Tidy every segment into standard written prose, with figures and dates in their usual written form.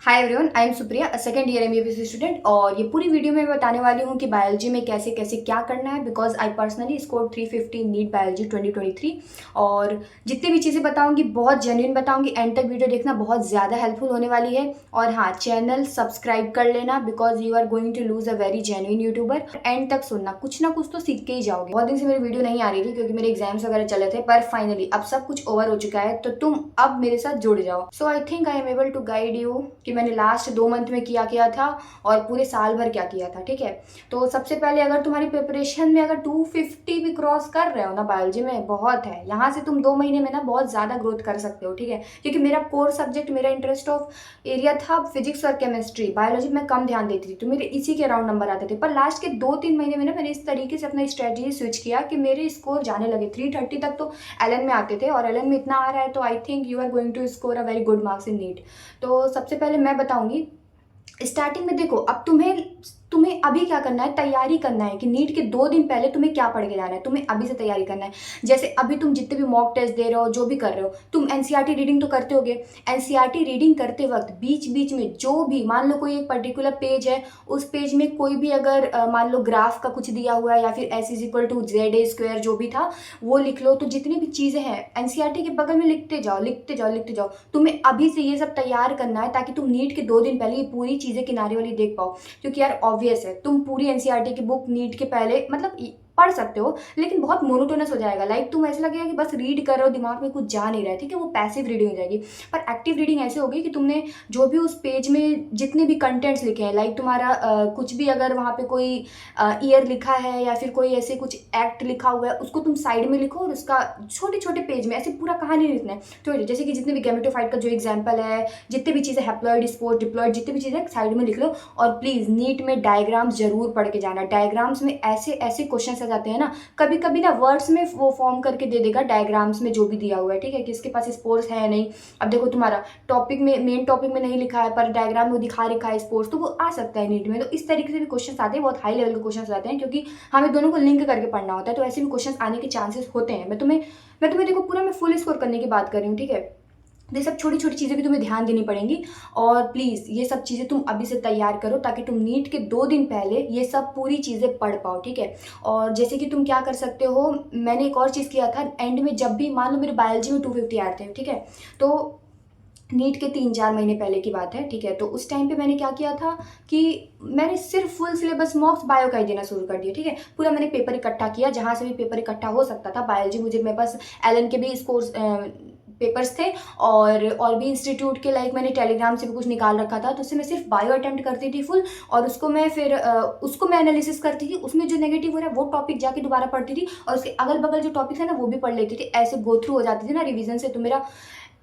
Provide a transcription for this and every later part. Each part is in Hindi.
Hi everyone, I am Supriya, second year MBBS student. और ये पूरी वीडियो में मैं बताने वाली हूँ कि बायोलॉजी में कैसे कैसे क्या करना है, because I personally score 350 NEET biology 2023। और जितनी भी चीज़ें बताऊँगी बहुत जेन्युइन बताऊँगी, एंड तक वीडियो देखना, बहुत ज़्यादा हेल्पफुल होने वाली है। और हाँ, चैनल सब्सक्राइब कर लेना, because you are going to lose a very genuine YouTuber. End तक सुनना, कुछ ना कुछ तो सीख के ही जाओगे। बहुत दिन से मेरी वीडियो नहीं आ रही थी क्योंकि मेरे एग्जाम्स वगैरह चले थे, पर फाइनली अब सब कुछ ओवर हो चुका है, तो तुम अब मेरे साथ जुड़ जाओ। So I think I am able to guide you कि मैंने लास्ट 2 मंथ में किया किया था और पूरे साल भर क्या किया था। ठीक है, तो सबसे पहले अगर तुम्हारी प्रिपरेशन में अगर 250 भी क्रॉस कर रहे हो ना बायोलॉजी में, बहुत है। यहाँ से तुम 2 महीने में ना बहुत ज़्यादा ग्रोथ कर सकते हो। ठीक है, क्योंकि मेरा कोर सब्जेक्ट, मेरा इंटरेस्ट ऑफ एरिया था फिजिक्स और केमिस्ट्री। बायोलॉजी में कम ध्यान देती थी, तो मेरे इसी के अराउंड नंबर आते थे। पर लास्ट के 2-3 महीने में ना मैंने इस तरीके से अपना स्ट्रेटजी स्विच किया कि मेरे स्कोर जाने लगे 330 तक। तो एलन में आते थे, और एलन में इतना आ रहा है, तो I think you are going to score a very good marks in NEET. तो सबसे पहले मैं बताऊंगी स्टार्टिंग में। देखो, अब तुम्हें तुम्हें अभी क्या करना है, तैयारी करना है कि नीट के 2 दिन पहले तुम्हें क्या पढ़ के जाना है। तुम्हें अभी से तैयारी करना है। जैसे अभी तुम जितने भी मॉक टेस्ट दे रहे हो, जो भी कर रहे हो, तुम एनसीईआरटी रीडिंग तो करते होगे। एनसीईआरटी रीडिंग करते वक्त बीच बीच में जो भी, मान लो कोई एक पर्टिकुलर पेज है, उस पेज में कोई भी अगर मान लो ग्राफ का कुछ दिया हुआ है, या फिर s is equal to z a square जो भी था वो लिख लो। तो जितनी भी चीज़ें हैं एनसीईआरटी के बगल में लिखते जाओ, लिखते जाओ, लिखते जाओ। तुम्हें अभी से ये सब तैयार करना है ताकि तुम नीट के 2 दिन पहले ये पूरी चीज़ें किनारे वाली देख पाओ। क्योंकि यार ऑब्वियस है, तुम पूरी एनसीईआरटी की बुक नीट के पहले मतलब पढ़ सकते हो, लेकिन बहुत मोनोटोनस हो जाएगा। लाइक तुम ऐसा लगेगा कि बस रीड कर रहे हो, दिमाग में कुछ जा नहीं रहा है। ठीक है, वो पैसिव रीडिंग हो जाएगी। पर एक्टिव रीडिंग ऐसे होगी कि तुमने जो भी उस पेज में जितने भी कंटेंट्स लिखे हैं, लाइक तुम्हारा कुछ भी अगर वहाँ पे कोई ईयर लिखा है या फिर कोई ऐसे कुछ एक्ट लिखा हुआ है, उसको तुम साइड में लिखो, और उसका छोटे छोटे पेज में ऐसे पूरा कहानी लिखना है। तो जैसे कि जितने भी गैमेटोफाइट का जो एग्जाम्पल है, जितने भी चीज़ें हैप्लॉइड, स्पोर, डिप्लॉइड, जितनी भी चीज़ें साइड में लिख लो। और प्लीज़ नीट में डायग्राम्स जरूर पढ़ के जाना। डायग्राम्स में ऐसे ऐसे क्वेश्चन आ जाते हैं ना, कभी कभी ना वर्ड्स में वो फॉर्म करके दे देगा डायग्राम्स में जो भी दिया हुआ है। ठीक है, कि इसके पास स्पोर्स है या नहीं। अब देखो, तुम्हारा टॉपिक में, मेन टॉपिक में नहीं लिखा है, पर डायग्राम में दिखा रखा है स्पोर्ट्स, तो वो आ सकता है नीट में। तो इस तरीके से भी क्वेश्चन आते हैं, बहुत हाई लेवल के क्वेश्चन आते हैं, क्योंकि हमें दोनों को लिंक करके पढ़ना होता है। तो ऐसे भी क्वेश्चन आने के चांसेस होते हैं। मैं तुम्हें देखो, पूरा मैं फुल स्कोर करने की बात कर रही हूँ। ठीक है, तो ये सब छोटी छोटी चीज़ें भी तुम्हें ध्यान देनी पड़ेंगी। और प्लीज़ ये सब चीज़ें तुम अभी से तैयार करो ताकि तुम नीट के 2 दिन पहले ये सब पूरी चीज़ें पढ़ पाओ। ठीक है, और जैसे कि तुम क्या कर सकते हो, मैंने एक और चीज़ किया था एंड में। जब भी मान लो मेरे बायोलॉजी में 250 आए थे, ठीक है, तो नीट के 3-4 महीने पहले की बात है। ठीक है, तो उस टाइम पे मैंने क्या किया था कि मैंने सिर्फ फुल सिलेबस मॉक्स बायो का ही देना शुरू कर दिया। ठीक है, पूरा मैंने पेपर इकट्ठा किया, जहाँ से भी पेपर इकट्ठा हो सकता था। बायोलॉजी मुझे, मेरे पास एलन के भी स्कोर्स पेपर्स थे, और भी इंस्टीट्यूट के, लाइक मैंने टेलीग्राम से भी कुछ निकाल रखा था, तो उससे मैं सिर्फ बायो अटेम्प्ट करती थी फुल। और उसको मैं फिर उसको मैं एनालिसिस करती थी, उसमें जो नेगेटिव हो रहा है वो टॉपिक जाके दोबारा पढ़ती थी, और उसके अगल बगल जो टॉपिक है ना वो भी पढ़ लेती थी। ऐसे गो थ्रू हो जाती थी ना रिवीजन से। तो मेरा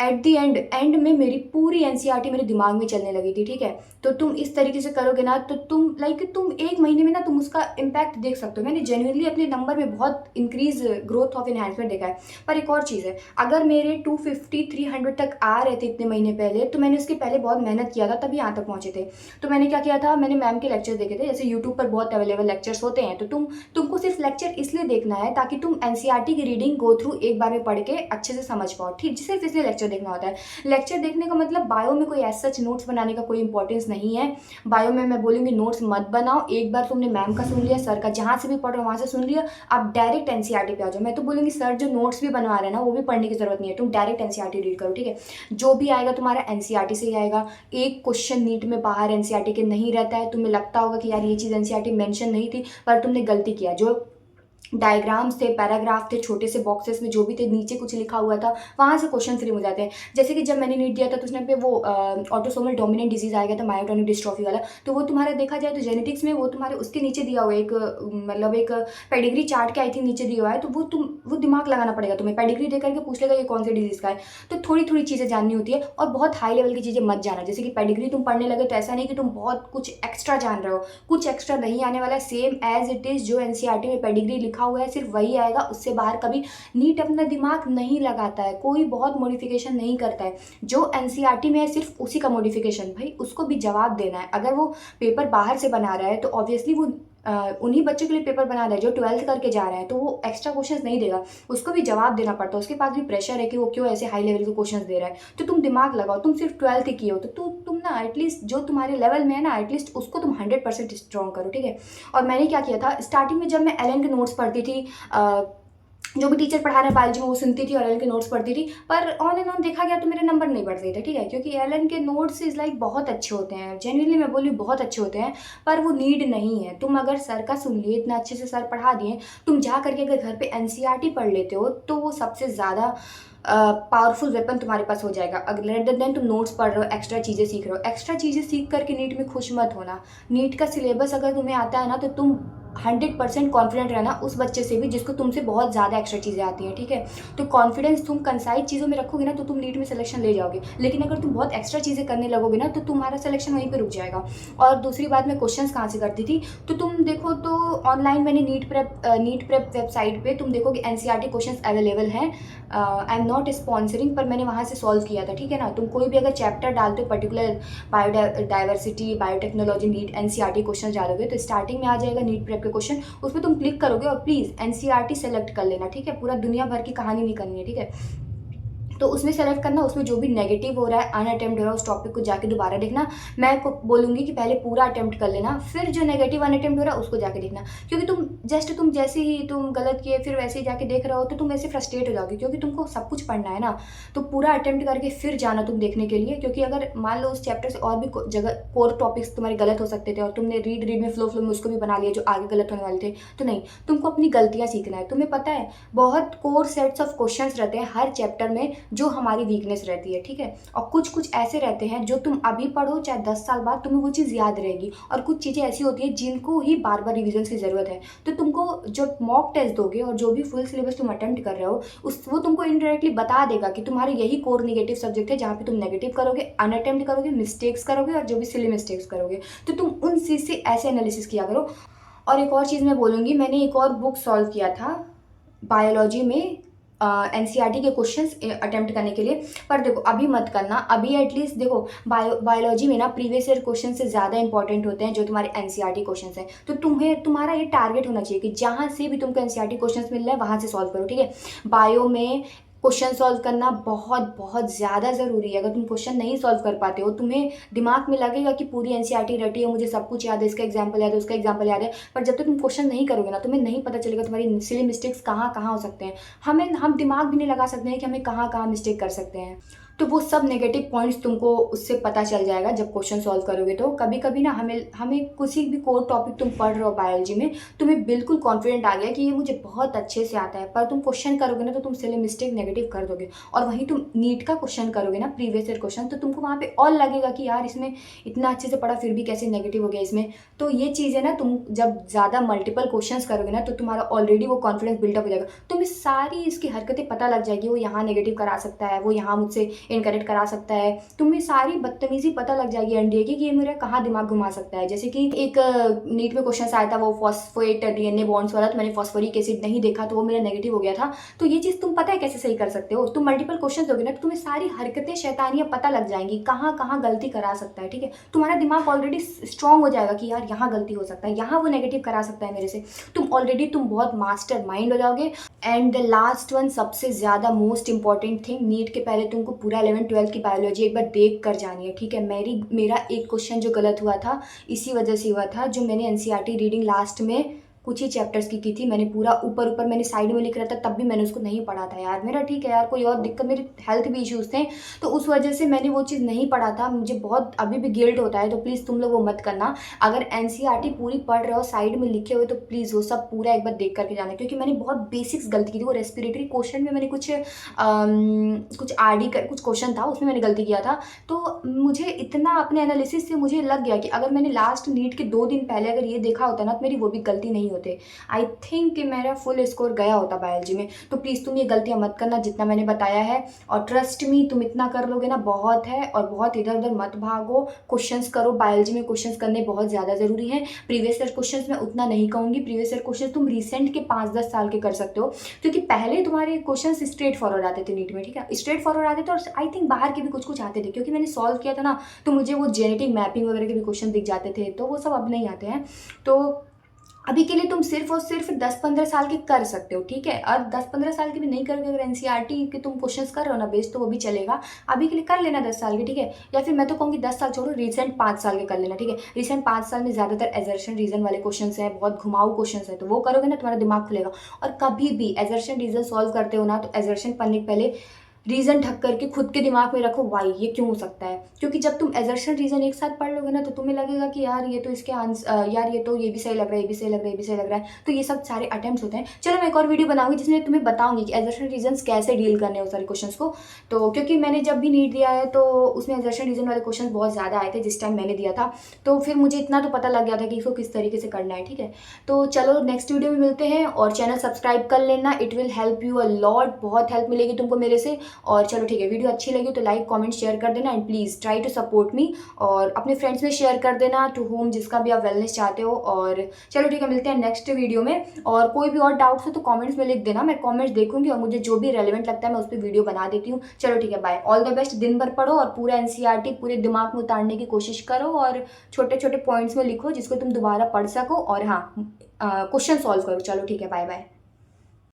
एट दी एंड में मेरी पूरी एनसीईआरटी मेरे दिमाग में चलने लगी थी। ठीक है, तो तुम इस तरीके से करोगे ना, तो तुम लाइक तुम 1 महीने में ना तुम उसका इम्पैक्ट देख सकते हो। मैंने जेन्युइनली अपने नंबर में बहुत इंक्रीज, ग्रोथ ऑफ एनहांसमेंट देखा है। पर एक और चीज़ है, अगर मेरे 250-300 तक आ रहे थे इतने महीने पहले, तो मैंने उसके पहले बहुत मेहनत किया था, तभी यहाँ तक पहुँचे थे। तो मैंने क्या किया था, मैंने मैम के लेक्चर देखे थे। जैसे यूट्यूब पर बहुत अवेलेबल लेक्चर्स होते हैं, तो तुमको सिर्फ लेक्चर इसलिए देखना है ताकि तुम एनसीईआरटी की रीडिंग गो थ्रू एक बार में पढ़ के अच्छे से समझ पाओ। ठीक, सिर्फ इसलिए लेक्चर देखना होता है। लेक्चर देखने का मतलब बायो में कोई ऐसा सच नोट्स बनाने का कोई इंपॉर्टेंस नहीं है। बायो में मैं बोलूँगी नोट्स मत बनाओ। एक बार तुमने मैम का सुन लिया, सर का, जहाँ से भी पढ़ रहे हो वहाँ से सुन लिया, आप डायरेक्ट एनसीईआरटी पे आ जाओ। मैं तो बोलूँगी सर जो नोट्स भी बनवा रहे हैं ना, वो भी पढ़ने की जरूरत नहीं है, तुम डायरेक्ट एनसीईआरटी रीड करो। ठीक है, जो भी आएगा तुम्हारा एनसीईआरटी से ही आएगा। एक क्वेश्चन नीट में बाहर एनसीईआरटी के नहीं रहता है। तुम्हें लगता होगा कि यार ये चीज़ एनसीईआरटी मेंशन नहीं थी, पर तुमने गलती किया। जो डायग्राम्स थे, पैराग्राफ थे, छोटे से बॉक्सेस में जो भी थे, नीचे कुछ लिखा हुआ था, वहाँ से क्वेश्चन फ्री हो जाते हैं। जैसे कि जब मैंने नीट दिया था तो उसने पे वो ऑटोसोमल डोमिनेंट डिजीज आ गया था, मायोटोनिक डिस्ट्रॉफी वाला। तो वो तुम्हारा देखा जाए तो जेनेटिक्स में वो तुम्हारे उसके नीचे दिया हुआ है एक मतलब एक पेडिग्री चार्ट के आई थिंक नीचे दिया हुआ है। तो वो दिमाग लगाना पड़ेगा तुम्हें। पेडिग्री दे करके पूछ लेगा ये कौन से डिजीज का है। तो थोड़ी थोड़ी चीज़ें जाननी होती है, और बहुत हाई लेवल की चीज़ें मत जाना। जैसे कि पेडिग्री तुम पढ़ने लगे तो ऐसा नहीं कि तुम बहुत कुछ एक्स्ट्रा जान रहे हो, कुछ एक्स्ट्रा नहीं आने वाला है। सेम एज इट इज़ जो एनसीईआरटी में पेडिग्री लिखा हुआ है सिर्फ वही आएगा, उससे बाहर कभी नीट अपना दिमाग नहीं लगाता है, कोई बहुत मॉडिफिकेशन नहीं करता है। जो एनसीईआरटी में है सिर्फ उसी का मॉडिफिकेशन, भाई उसको भी जवाब देना है। अगर वो पेपर बाहर से बना रहा है तो ऑब्वियसली वो उन्हीं बच्चों के लिए पेपर बना रहा है जो 12th करके जा रहा है, तो वो एक्स्ट्रा क्वेश्चंस नहीं देगा, उसको भी जवाब देना पड़ता है, उसके पास भी प्रेशर है कि वो क्यों ऐसे हाई लेवल के क्वेश्चंस दे रहा है। तो तुम दिमाग लगाओ, तुम सिर्फ 12th ही किए हो तो तुम ना एटलीस्ट जो तुम्हारे लेवल में है ना, एटलीस्ट उसको तुम 100% स्ट्रॉन्ग करो, ठीक है। और मैंने क्या किया था स्टार्टिंग में, जब मैं एलन के नोट्स पढ़ती थी, जो भी टीचर पढ़ा रहा है बायोलॉजी में वो सुनती थी और एलन के नोट्स पढ़ती थी, पर ऑन एंड ऑन देखा गया तो मेरे नंबर नहीं बढ़ते थे, ठीक है, क्योंकि एलन के नोट्स इज़ लाइक बहुत अच्छे होते हैं, जेन्युइनली मैं बोली बहुत अच्छे होते हैं, पर वो नीड नहीं है। तुम अगर सर का सुन लिए, इतना अच्छे से सर पढ़ा दिए, तुम जा करके अगर घर पे एनसीईआरटी पढ़ लेते हो तो वो सबसे ज़्यादा पावरफुल वेपन तुम्हारे पास हो जाएगा। अगर रेदर देन तुम नोट्स पढ़ रहे हो, एक्स्ट्रा चीज़ें सीख रहे हो, एक्स्ट्रा चीज़ें सीख करके नीट में खुश मत होना। नीट का सिलेबस अगर तुम्हें आता है ना, तो तुम 100% कॉन्फिडेंट रहना उस बच्चे से भी जिसको तुमसे बहुत ज़्यादा एक्स्ट्रा चीज़ें आती हैं, ठीक है। तो कॉन्फिडेंस तुम कंसाइज चीज़ों में रखोगे ना, तो तुम नीट में सिलेक्शन ले जाओगे, लेकिन अगर तुम बहुत एक्स्ट्रा चीज़ें करने लगोगे ना, तो तुम्हारा सिलेक्शन वहीं पे रुक जाएगा। और दूसरी बात, मैं क्वेश्चंस कहाँ से करती थी, तो तुम देखो तो ऑनलाइन मैंने नीट प्रेप वेबसाइट पे तुम देखोगे एनसीईआरटी क्वेश्चंस अवेलेबल हैं। आई एम नॉट स्पॉन्सरिंग, पर मैंने वहाँ से सॉल्व किया था, ठीक है ना। तुम कोई भी अगर चैप्टर डालते हो, particular biodiversity, biotechnology, NEET NCERT question डालोगे, तो स्टार्टिंग में आ जाएगा नीट प्रेप के क्वेश्चन, उस पर तुम क्लिक करोगे और प्लीज़ एनसीईआरटी सेलेक्ट कर लेना, ठीक है। पूरा दुनिया भर की कहानी नहीं करनी है, ठीक है। तो उसमें सेलेक्ट करना, उसमें जो भी नेगेटिव हो रहा है, अनअटेम्प्ट हो रहा है, उस टॉपिक को जाके दोबारा देखना। मैं बोलूँगी कि पहले पूरा अटेम्प्ट कर लेना, फिर जो नेगेटिव अनअटेम्प्ट हो रहा है उसको जाके देखना, क्योंकि तुम जैसे ही तुम गलत किए फिर वैसे ही जाके देख रहे हो, तो तुम ऐसे फ्रस्ट्रेट हो जाओगे, क्योंकि तुमको सब कुछ पढ़ना है ना। तो पूरा अटेम्प्ट करके फिर जाना तुम देखने के लिए, क्योंकि अगर मान लो उस चैप्टर से और भी जगह कोर टॉपिक्स तुम्हारे गलत हो सकते थे और तुमने रीड में फ्लो में उसको भी बना लिया जो आगे गलत होने वाले थे, तो नहीं, तुमको अपनी गलतियाँ सीखना है। तुम्हें पता है बहुत कोर सेट्स ऑफ क्वेश्चंस रहते हैं हर चैप्टर में जो हमारी वीकनेस रहती है, ठीक है। और कुछ कुछ ऐसे रहते हैं जो तुम अभी पढ़ो चाहे 10 साल बाद तुम्हें वो चीज़ याद रहेगी, और कुछ चीज़ें ऐसी होती है जिनको ही बार बार रिविजन की ज़रूरत है। तो तुमको जो मॉक टेस्ट दोगे और जो भी फुल सिलेबस तुम अटेम्प्ट कर रहे हो, वो तुमको इनडायरेक्टली बता देगा कि तुम्हारे यही कोर निगेटिव सब्जेक्ट है जहाँ पे तुम नेगेटिव करोगे, अनअटेम्प्ट करोगे, मिस्टेक्स करोगे, और जो भी सिली मिस्टेक्स करोगे, तो तुम उन चीज़ से ऐसे एनालिसिस किया करो। और एक और चीज़ मैं बोलूँगी, मैंने एक और बुक सॉल्व किया था बायोलॉजी में एनसीईआरटी के क्वेश्चंस अटेम्प्ट करने के लिए। पर देखो अभी मत करना, अभी एटलीस्ट देखो बायोलॉजी में ना प्रीवियस ईयर क्वेश्चन से ज़्यादा इंपॉर्टेंट होते हैं जो तुम्हारे एनसीईआरटी क्वेश्चंस हैं। तो तुम्हारा ये टारगेट होना चाहिए कि जहाँ से भी तुमको एनसीईआरटी क्वेश्चंस मिल रहा है वहाँ से सॉल्व करो, ठीक है। बायो में क्वेश्चन सॉल्व करना बहुत बहुत ज़्यादा ज़रूरी है। अगर तुम क्वेश्चन नहीं सॉल्व कर पाते हो, तुम्हें दिमाग में लगेगा कि पूरी एनसीईआरटी रटी है, मुझे सब कुछ याद है, इसका एग्जांपल याद है, उसका एग्जांपल याद है, पर जब तक तुम क्वेश्चन नहीं करोगे ना, तुम्हें नहीं पता चलेगा तुम्हारी सिली मिस्टेक्स कहाँ कहाँ हो सकते हैं। हम दिमाग भी नहीं लगा सकते हैं कि हमें कहाँ कहाँ मिस्टेक कर सकते हैं। तो वो सब नेगेटिव पॉइंट्स तुमको उससे पता चल जाएगा जब क्वेश्चन सॉल्व करोगे। तो कभी कभी ना हमें किसी भी कोर टॉपिक तुम पढ़ रहे हो बायोलॉजी में, तुम्हें बिल्कुल कॉन्फिडेंट आ गया कि ये मुझे बहुत अच्छे से आता है, पर तुम क्वेश्चन करोगे ना तो तुम सिली मिस्टेक नेगेटिव कर दोगे। और वहीं तुम नीट का क्वेश्चन करोगे ना, प्रीवियस ईयर क्वेश्चन, तो तुमको वहाँ पे और लगेगा कि यार इसमें इतना अच्छे से पढ़ा फिर भी कैसे नेगेटिव हो गया इसमें। तो ये चीज़ें ना, तुम जब ज़्यादा मल्टीपल क्वेश्चंस करोगे ना, तो तुम्हारा ऑलरेडी वो कॉन्फिडेंस बिल्डअप हो जाएगा, तुम्हें सारी इसकी हरकतें पता लग जाएगी, वो यहाँ नेगेटिव करा सकता है, वो यहाँ मुझसे इनकरेक्ट करा सकता है, तुम्हें सारी बदतमीजी पता लग जाएगी एनडीए की कि ये मेरा कहाँ दिमाग घुमा सकता है। जैसे कि एक नीट में क्वेश्चन आया था वो फॉस्फेट डीएनए बॉन्ड्स वाला, तो मैंने फॉस्फोरिक एसिड नहीं देखा तो वो मेरा नेगेटिव हो गया था। तो ये चीज़ तुम पता है कैसे सही कर सकते हो, तुम मल्टीपल क्वेश्चन दोगे ना, तो तुम्हें सारी हरकतें शैतानियाँ पता लग जाएंगी, कहाँ कहाँ गलती करा सकता है, ठीक है। तुम्हारा दिमाग ऑलरेडी स्ट्रांग हो जाएगा कि यार यहाँ गलती हो सकता है, यहाँ वो नेगेटिव करा सकता है मेरे से। तुम बहुत मास्टर माइंड हो जाओगे। एंड द लास्ट वन, सबसे ज़्यादा मोस्ट इंपॉर्टेंट थिंग, नीट के पहले तुमको पूरा 11th-12th की बायोलॉजी एक बार देख कर जानी है, ठीक है। मेरा एक क्वेश्चन जो गलत हुआ था इसी वजह से हुआ था, जो मैंने एनसीईआरटी रीडिंग लास्ट में कुछ ही चैप्टर्स की थी, मैंने पूरा ऊपर मैंने साइड में लिख रहा था, तब भी मैंने उसको नहीं पढ़ा था यार। मेरा ठीक है यार, कोई और दिक्कत, मेरे हेल्थ भी इश्यूज़ थे, तो उस वजह से मैंने वो चीज़ नहीं पढ़ा था, मुझे बहुत अभी भी गिल्ट होता है। तो प्लीज़ तुम लोग वो मत करना। अगर एनसीईआरटी पूरी पढ़ रहे हो, साइड में लिखे हुए, तो प्लीज़ वो सब पूरा एक बार देख करके जाना, क्योंकि मैंने बहुत बेसिक्स गलती की थी। वो रेस्पिरेटरी क्वेश्चन में मैंने कुछ आरडी कुछ क्वेश्चन था उसमें मैंने गलती किया था। तो मुझे इतना अपने एनालिसिस से मुझे लग गया कि अगर मैंने लास्ट नीट के 2 दिन पहले अगर ये देखा होता ना, तो मेरी वो भी गलती नहीं होते। आई थिंक कि मेरा फुल स्कोर गया होता बायोलॉजी में। तो प्लीज़ तुम ये गलतियाँ मत करना जितना मैंने बताया है, और ट्रस्ट मी, तुम इतना कर लोगे ना बहुत है। और बहुत इधर उधर मत भागो, क्वेश्चंस करो। बायोलॉजी में क्वेश्चंस करने बहुत ज़्यादा ज़रूरी है। प्रीवियस ईयर क्वेश्चंस मैं उतना नहीं कहूँगी, प्रीवियस ईयर क्वेश्चन तुम रिसेंट के 5-10 साल के कर सकते हो, क्योंकि पहले तुम्हारे क्वेश्चन स्ट्रेट फॉरवर्ड आते थे नीट में, ठीक है, स्ट्रेट फॉरवर्ड आते थे। और आई थिंक बाहर के भी कुछ आते थे, क्योंकि मैंने सॉल्व किया था ना, तो मुझे वो जेनेटिक मैपिंग वगैरह के भी क्वेश्चन दिख जाते थे, तो वो सब अब नहीं आते हैं। तो अभी के लिए तुम सिर्फ और सिर्फ 10-15 साल के कर सकते हो, ठीक है। और 10-15 साल के भी नहीं करके अगर एनसीईआरटी के तुम क्वेश्चंस कर रहे हो ना बेस, तो वो भी चलेगा। अभी के लिए कर लेना 10 साल के, ठीक है। या फिर मैं तो कहूँगी 10 साल छोड़ो, रिसेंट 5 साल के कर लेना, ठीक है। रिसेंट 5 साल में ज़्यादातर एजर्शन रीजन वाले क्वेश्चन हैं, बहुत घुमाऊ क्वेश्चन है, तो वो करोगे ना तुम्हारा दिमाग खुलेगा। और कभी भी एजर्शन रीजन सॉल्व करते हो ना, तो एजर्शन पढ़ने के पहले रीज़न ढक करके खुद के दिमाग में रखो, वाई ये क्यों हो सकता है। क्योंकि जब तुम एजर्शन रीज़न एक साथ पढ़ लोगे ना, तो तुम्हें लगेगा कि यार ये तो इसके आंसर, यार ये तो ये भी सही लग रहा है, ये भी सही लग रहा है, ये भी सही लग रहा है। तो ये सब सारे अटेम्प्ट्स होते हैं। चलो मैं एक और वीडियो बनाऊंगी जिसमें तुम्हें बताऊंगी कि एजर्शन रीजन्स कैसे डील करने हैं उस सारे क्वेश्चंस को। तो क्योंकि मैंने जब भी नीट दिया है तो उसमें एजर्शन रीजन वाले क्वेश्चन बहुत ज़्यादा आए थे जिस टाइम मैंने दिया था। तो फिर मुझे इतना तो पता लग गया था कि इसको किस तरीके से करना है, ठीक है। तो चलो नेक्स्ट वीडियो में मिलते हैं, और चैनल सब्सक्राइब कर लेना, it will help you a lot, बहुत हेल्प मिलेगी तुमको मेरे से। और चलो ठीक है, वीडियो अच्छी लगी तो लाइक कमेंट शेयर कर देना, and please try to support me, और अपने फ्रेंड्स में शेयर कर देना टू होम जिसका भी आप वेलनेस चाहते हो। और चलो ठीक है, मिलते हैं नेक्स्ट वीडियो में। और कोई भी और डाउट्स हो तो कमेंट्स में लिख देना, मैं कमेंट्स देखूंगी और मुझे जो भी रेलिवेंट लगता है मैं उस पर वीडियो बना देती हूँ। चलो ठीक है, बाय, ऑल द बेस्ट। दिन भर पढ़ो और पूरा एनसीईआरटी पूरे दिमाग में उतारने की कोशिश करो, और छोटे छोटे पॉइंट्स में लिखो जिसको तुम दोबारा पढ़ सको, और हाँ क्वेश्चन सॉल्व करो। चलो ठीक है, बाय बाय।